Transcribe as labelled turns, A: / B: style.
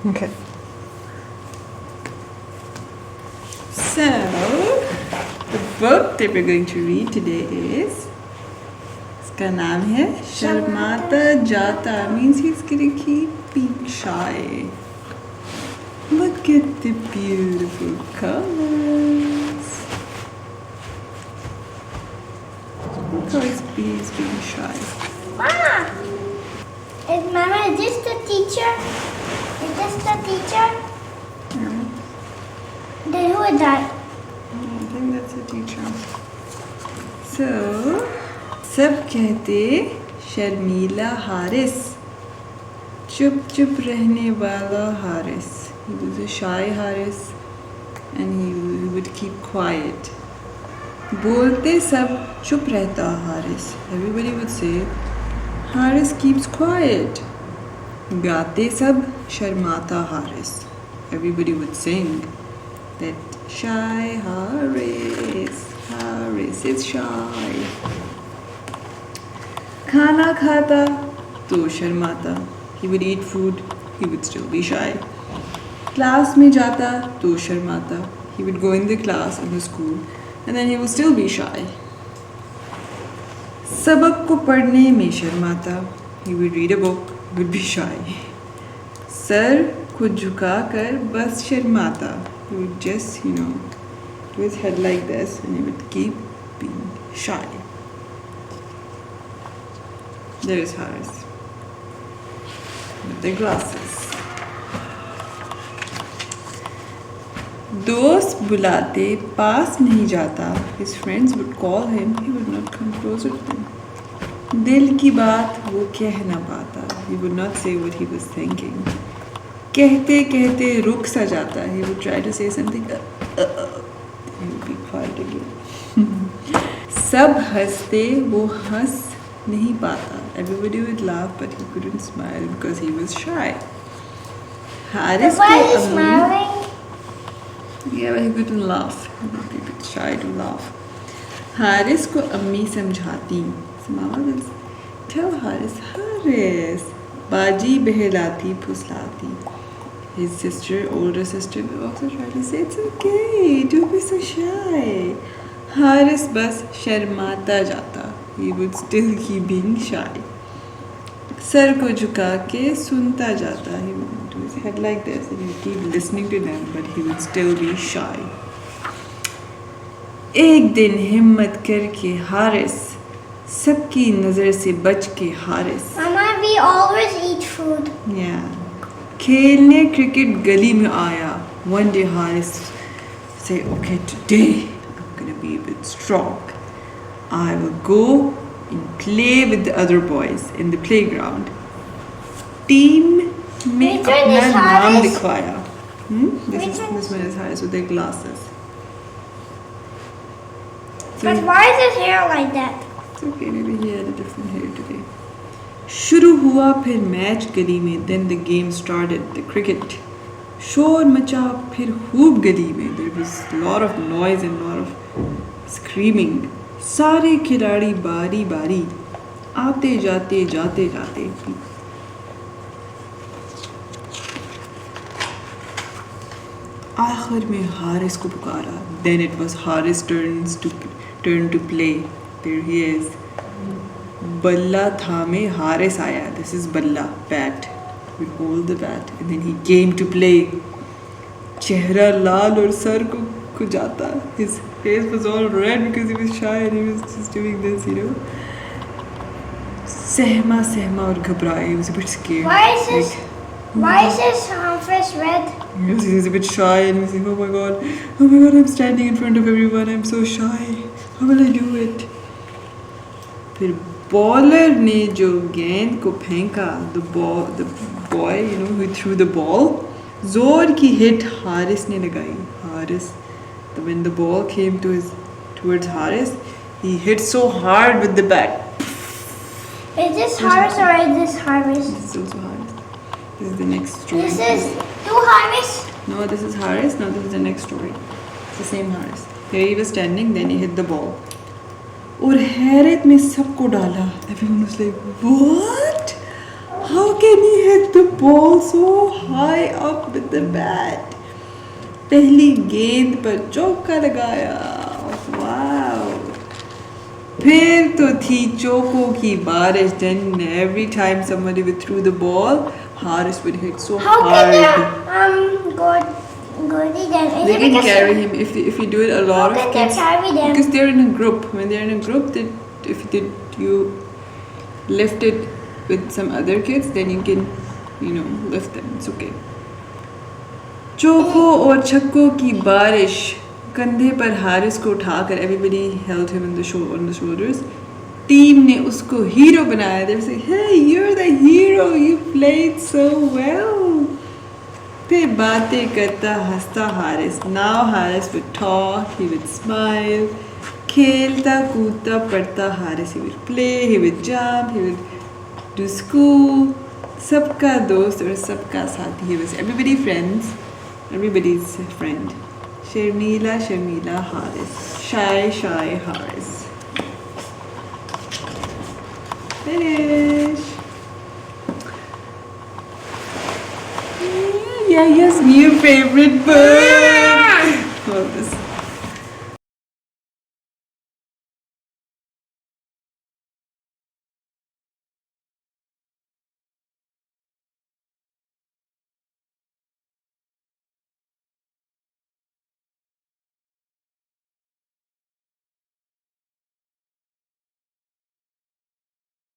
A: Okay. So, the book that we're going to read today is, इसका नाम है शर्माता जाता, means he's gonna keep being shy. Look at the beautiful colors. Look how he's being shy.
B: Mama! Is this the teacher? Is this the teacher?
A: Yeah.
B: Then who is that?
A: I think that's a teacher. So, सब कहते शर्मीला हारिस, चुप चुप रहने वाला Haris. He was a shy Haris and he would keep quiet. बोलते सब चुप रहता Haris. Everybody would say, Haris keeps quiet. गाते सब शर्माता Haris. Everybody would sing that shy Haris, Haris is shy. खाना खाता तो शर्माता. He would eat food, he would still be shy. Class में जाता तो शर्माता. He would go in the class in the school and then he would still be shy. सबक को पढ़ने में शर्माता. He would read a book, would be shy. Sir को झुकाकर बस शर्माता. He would just, do his head like this and he would keep being shy. There is Haris with the glasses. दोस्त बुलाते पास नहीं जाता. His friends would call him, he would not come closer to them. दिल की बात वो कह ना पाता. He would not say what he was thinking. कहते कहते रुक सा जाता. He would try to say something, he would be quiet again. सब हंसते वो हंस नहीं पाता. Everybody would laugh but he couldn't smile because he was shy. Haris
B: Why
A: को
B: is he smiling?
A: Yeah, but he couldn't laugh. He would be a bit shy to laugh. Haris को अम्मी समझाती. So Mama will tell Haris, Haris. बाजी बहलाती फुसलाती. His sister, older sister, would also try to say, it's okay, don't be so shy. Haris बस शर्माता जाता. He would still keep being shy. Sir को झुका के सुनता जाता. He would do his head like this and he would keep listening to them but he would still be shy. एक दिन हिम्मत करके हारिस, सबकी नज़र से बच के Haris.
B: Mama, we always eat food.
A: Yeah. खेलने क्रिकेट गली में आया. One day Haris say, okay, today I'm gonna be a bit strong. I will go and play with the other boys in the playground. Team में
B: Which one
A: अपना
B: is
A: नाम
B: Haris?
A: लिखवाया.
B: Which one?
A: This one is Haris with their glasses.
B: But why is his hair like that?
A: It's okay, maybe he had a different hair today. शुरू हुआ फिर match गली में. Then the game started, the cricket. शोर मचा फिर खूब गली में. There was a lot of noise and a lot of screaming. सारे खिलाड़ी बारी बारी आते जाते जाते जाते. आखिर में हारिस को पुकारा. Then it was Haris' turn to play. There he is. बल्ला थामे हारिस आया. This is बल्ला, bat. We hold the bat and then he came to play. चेहरा लाल और सर को खुजाता. His face was all red because he was shy and he was just doing this, सहमा सहमा और घबराए. He was a bit scared.
B: Why is his face red?
A: Yes, he was a bit shy and he was like, oh my god, I'm standing in front of everyone, I'm so shy, how will I do it? फिर bowler ने जो गेंद को फेंका, the boy, who threw the ball, जोर की hit Haris ने लगाई. When the ball came towards Haris, he hit so hard with the bat.
B: Is this Haris or is this Haris?
A: This is also Haris. This is the next story.
B: This is two Haris?
A: No, this is Haris. No, this is the next story. It's the same Haris. Here he was standing, then he hit the ball. और हैरत में सबको डाला. Everyone was like, what? how can he hit the ball so high up with the bat? पहली गेंद पर चौका लगाया. Wow. फिर तो थी चौकों की बारिश. Then every time somebody would throw the ball, Haris would hit so
B: How
A: hard.
B: can Gordy then? Is
A: They
B: it
A: can
B: because
A: carry him if you do it a lot
B: how
A: of
B: can they
A: kids.
B: carry them?
A: Because they're in a group. When they're in a group, if you lift it with some other kids, then you can, lift them. It's okay. चौकों और छक्कों की बारिश. कंधे पर हारिस को उठाकर everybody held him on the shoulders. Team ने उसको hero बनाया. They were saying, "Hey, you're the hero. You played so well." फिर बातें करता हंसता Haris. Now Haris would talk. He would smile. खेलता कूदता पढ़ता Haris. He would play. He would jump. He would do school. सबका दोस्त और सबका साथी. He was everybody friends. Everybody's friend. Sharmila Haris. Shy Haris. Finish. Yeah, yes, new favorite book. Hold this.